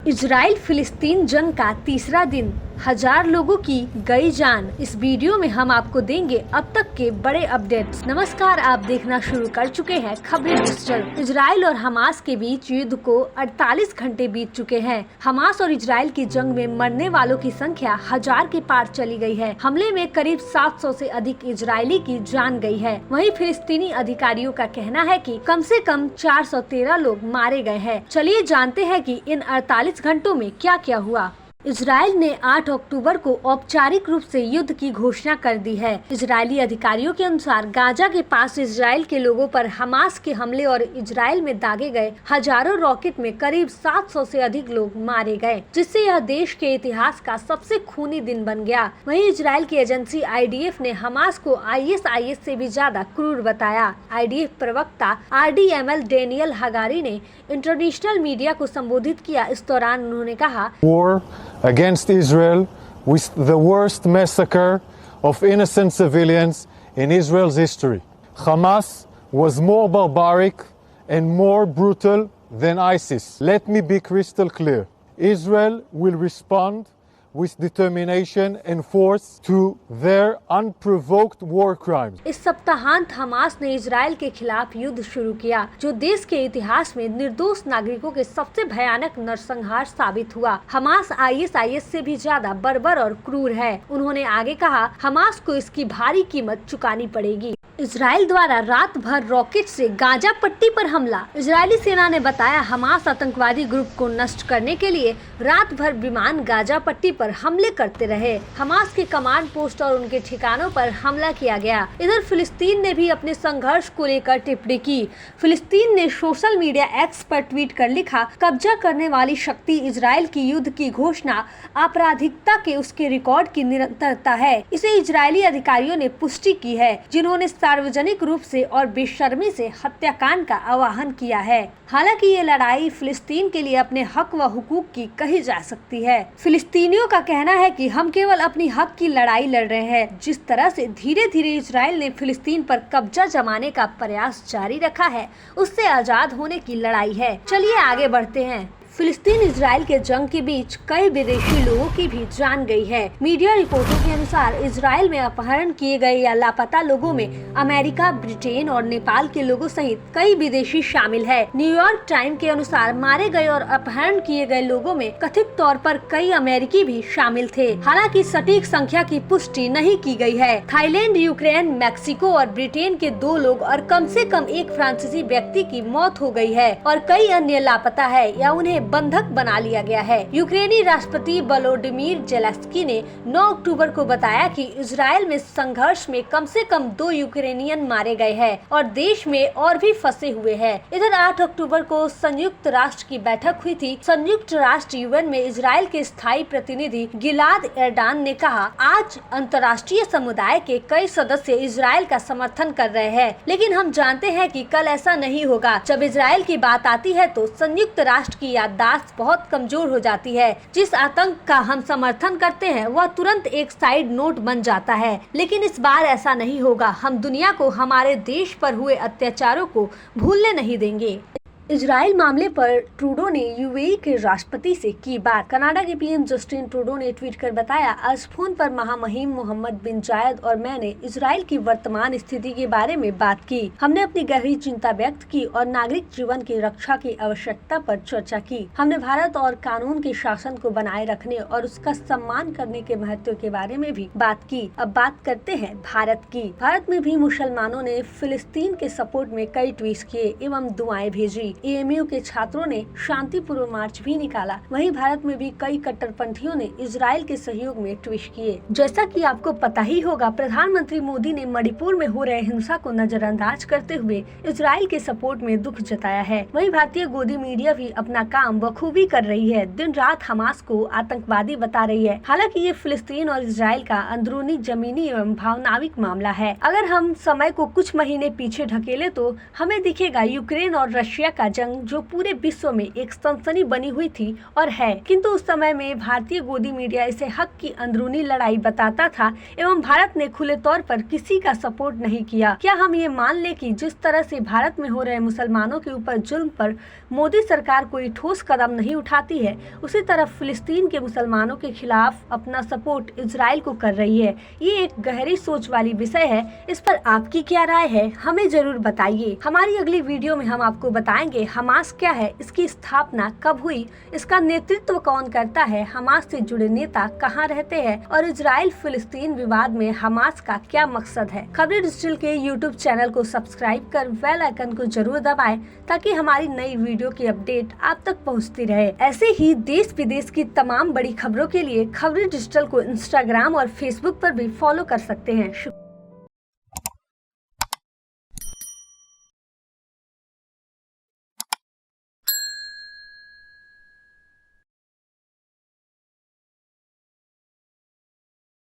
Israel फिलिस्तीन जंग का तीसरा दिन, 1000 लोगों की गई जान। इस वीडियो में हम आपको देंगे अब तक के बड़े अपडेट्स। नमस्कार, आप देखना शुरू कर चुके हैं खबरें डिजिटल। इजराइल और हमास के बीच युद्ध को 48 घंटे बीत चुके हैं। हमास और इजराइल की जंग में मरने वालों की संख्या 1000 के पार चली गई है। हमले में करीब 700 से अधिक इजरायली की जान गई है। वहीं फिलिस्तीनी अधिकारियों का कहना है कि कम से कम 413 लोग मारे गए हैं। चलिए जानते हैं कि इन 48 घंटों में क्या क्या हुआ। इजराइल ने 8 अक्टूबर को औपचारिक रूप से युद्ध की घोषणा कर दी है। इजरायली अधिकारियों के अनुसार गाजा के पास इजराइल के लोगों पर हमास के हमले और इजराइल में दागे गए हजारों रॉकेट में करीब 700 से अधिक लोग मारे गए, जिससे यह देश के इतिहास का सबसे खूनी दिन बन गया। वहीं इजराइल की एजेंसी IDF ने हमास को ISIS से भी ज्यादा क्रूर बताया। IDF प्रवक्ता RDML डेनियल हगारी ने इंटरनेशनल मीडिया को संबोधित किया। इस दौरान उन्होंने कहा, against Israel with the worst massacre of innocent civilians in Israel's history. Hamas was more barbaric and more brutal than ISIS. Let me be crystal clear. Israel will respond with determination and force to their unprovoked war crimes. इस सप्ताहांत Hamas ने Israel के खिलाफ युद्ध शुरू किया, जो देश के इतिहास में निर्दोष नागरिकों के सबसे भयानक नरसंहार साबित हुआ। हमास ISIS से भी ज्यादा बर्बर और क्रूर है। उन्होंने आगे कहा, हमास को इसकी भारी कीमत चुकानी पड़ेगी। इजराइल द्वारा रात भर रॉकेट से गाजा पट्टी पर हमला। इजरायली सेना ने बताया, हमास आतंकवादी ग्रुप को नष्ट करने के लिए रात भर विमान गाजा पट्टी पर हमले करते रहे। हमास के कमांड पोस्ट और उनके ठिकानों पर हमला किया गया। इधर फिलिस्तीन ने भी अपने संघर्ष को लेकर टिप्पणी की। फिलिस्तीन ने सोशल मीडिया X पर ट्वीट कर लिखा, कब्जा करने वाली शक्ति इजराइल की युद्ध की घोषणा आपराधिकता के उसके रिकॉर्ड की निरंतरता है। इसे इजरायली अधिकारियों ने पुष्टि की है, जिन्होंने सार्वजनिक रूप से और बेशर्मी से हत्याकांड का आह्वान किया है। हालांकि ये लड़ाई फिलिस्तीन के लिए अपने हक व हुकूक की कही जा सकती है। फिलिस्तीनियों का कहना है कि हम केवल अपनी हक की लड़ाई लड़ रहे हैं। जिस तरह से धीरे धीरे इजराइल ने फिलिस्तीन पर कब्जा जमाने का प्रयास जारी रखा है, उससे आजाद होने की लड़ाई है। चलिए आगे बढ़ते हैं। फिलिस्तीन इजराइल के जंग के बीच कई विदेशी लोगों की भी जान गई है। मीडिया रिपोर्टों के अनुसार इजराइल में अपहरण किए गए या लापता लोगों में अमेरिका, ब्रिटेन और नेपाल के लोगों सहित कई विदेशी शामिल है। न्यूयॉर्क टाइम के अनुसार मारे गए और अपहरण किए गए लोगों में कथित तौर पर कई अमेरिकी भी शामिल थे। हालांकि सटीक संख्या की पुष्टि नहीं की गई है। थाईलैंड, यूक्रेन, मैक्सिको और ब्रिटेन के 2 लोग और कम से कम एक फ्रांसीसी व्यक्ति की मौत हो गई है और कई अन्य लापता है या उन्हें बंधक बना लिया गया है। यूक्रेनी राष्ट्रपति वोलोडिमीर जेलेंस्की ने 9 अक्टूबर को बताया कि इजराइल में संघर्ष में कम से कम 2 यूक्रेनियन मारे गए हैं और देश में और भी फंसे हुए हैं। इधर 8 अक्टूबर को संयुक्त राष्ट्र की बैठक हुई थी। संयुक्त राष्ट्र UN में इजराइल के स्थायी प्रतिनिधि गिलाद एर्डान ने कहा, आज अंतर्राष्ट्रीय समुदाय के कई सदस्य इजराइल का समर्थन कर रहे हैं, लेकिन हम जानते हैं कि कल ऐसा नहीं होगा। जब इजराइल की बात आती है तो संयुक्त राष्ट्र की याददाश्त बहुत कमजोर हो जाती है। जिस आतंक का हम समर्थन करते हैं वह तुरंत एक साइड नोट बन जाता है, लेकिन इस बार ऐसा नहीं होगा। हम दुनिया को हमारे देश पर हुए अत्याचारों को भूलने नहीं देंगे। इजराइल मामले पर ट्रूडो ने UAE के राष्ट्रपति से की बात। कनाडा के PM जस्टिन ट्रूडो ने ट्वीट कर बताया, आज फोन पर महामहिम मोहम्मद बिन जायद और मैंने इजराइल की वर्तमान स्थिति के बारे में बात की। हमने अपनी गहरी चिंता व्यक्त की और नागरिक जीवन की रक्षा की आवश्यकता पर चर्चा की। हमने भारत और कानून के शासन को बनाए रखने और उसका सम्मान करने के महत्व के बारे में भी बात की। अब बात करते हैं भारत की। भारत में भी मुसलमानों ने फिलिस्तीन के सपोर्ट में कई ट्वीट किए एवं दुआएं भेजी। AMU के छात्रों ने शांतिपूर्ण मार्च भी निकाला। वहीं भारत में भी कई कट्टरपंथियों ने इजराइल के सहयोग में ट्वीट किए। जैसा कि आपको पता ही होगा, प्रधानमंत्री मोदी ने मणिपुर में हो रहे हिंसा को नजरअंदाज करते हुए इजराइल के सपोर्ट में दुख जताया है। वहीं भारतीय गोदी मीडिया भी अपना काम बखूबी कर रही है। दिन रात हमास को आतंकवादी बता रही है। हालांकि ये फिलिस्तीन और इजराइल का अंदरूनी, जमीनी एवं भावनात्मक मामला है। अगर हम समय को कुछ महीने पीछे ढकेले तो हमें दिखेगा यूक्रेन और रशिया का जंग जो पूरे विश्व में एक सनसनी बनी हुई थी और है, किंतु उस समय में भारतीय गोदी मीडिया इसे हक की अंदरूनी लड़ाई बताता था एवं भारत ने खुले तौर पर किसी का सपोर्ट नहीं किया। क्या हम ये मान ले कि जिस तरह से भारत में हो रहे मुसलमानों के ऊपर जुल्म पर मोदी सरकार कोई ठोस कदम नहीं उठाती है, उसी तरह फिलिस्तीन के मुसलमानों के खिलाफ अपना सपोर्ट इजराइल को कर रही है। ये एक गहरी सोच वाली विषय है। इस पर आपकी क्या राय है, हमें जरूर बताइए। हमारी अगली वीडियो में हम आपको बताएंगे हमास क्या है, इसकी स्थापना कब हुई, इसका नेतृत्व कौन करता है, हमास से जुड़े नेता कहाँ रहते हैं और इजराइल फिलिस्तीन विवाद में हमास का क्या मकसद है। खबरें डिजिटल के यूट्यूब चैनल को सब्सक्राइब कर बेल आइकन को जरूर दबाएं ताकि हमारी नई वीडियो की अपडेट आप तक पहुंचती रहे। ऐसे ही देश विदेश की तमाम बड़ी खबरों के लिए खबरें डिजिटल को इंस्टाग्राम और फेसबुक पर भी फॉलो कर सकते हैं।